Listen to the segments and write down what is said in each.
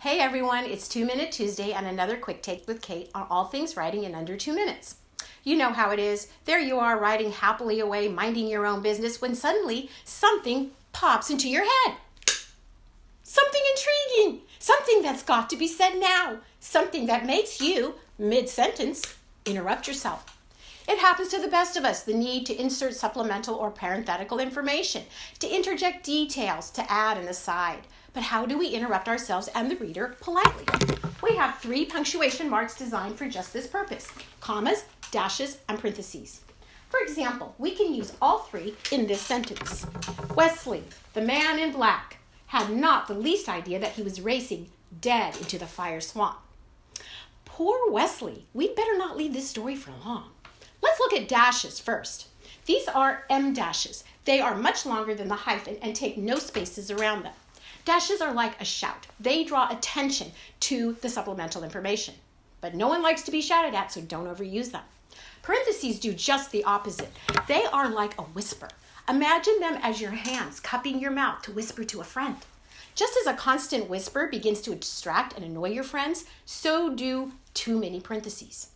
Hey everyone, it's 2 Minute Tuesday and another quick take with Kate on all things writing in under 2 minutes. You know how it is. There you are writing happily away, minding your own business when suddenly something pops into your head. Something intriguing, something that's got to be said now, something that makes you, mid-sentence, interrupt yourself. It happens to the best of us, the need to insert supplemental or parenthetical information, to interject details, to add an aside. But how do we interrupt ourselves and the reader politely? We have 3 punctuation marks designed for just this purpose: commas, dashes, and parentheses. For example, we can use all 3 in this sentence. Wesley, the man in black, had not the least idea that he was racing dead into the fire swamp. Poor Wesley, we'd better not leave this story for long. Let's look at dashes first. These are M dashes. They are much longer than the hyphen and take no spaces around them. Dashes are like a shout. They draw attention to the supplemental information. But no one likes to be shouted at, so don't overuse them. Parentheses do just the opposite. They are like a whisper. Imagine them as your hands cupping your mouth to whisper to a friend. Just as a constant whisper begins to distract and annoy your friends, so do too many parentheses.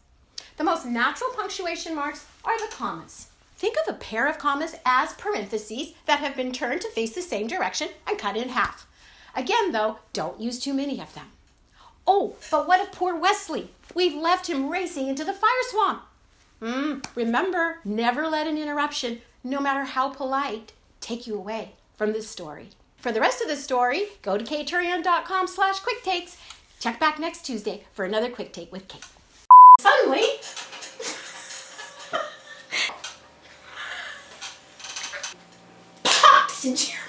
The most natural punctuation marks are the commas. Think of a pair of commas as parentheses that have been turned to face the same direction and cut in half. Again, though, don't use too many of them. Oh, but what of poor Wesley? We've left him racing into the fire swamp. Remember, never let an interruption, no matter how polite, take you away from this story. For the rest of the story, go to Touryan.com/QuickTakes. Check back next Tuesday for another Quick Take with Kate. Suddenly, pops into your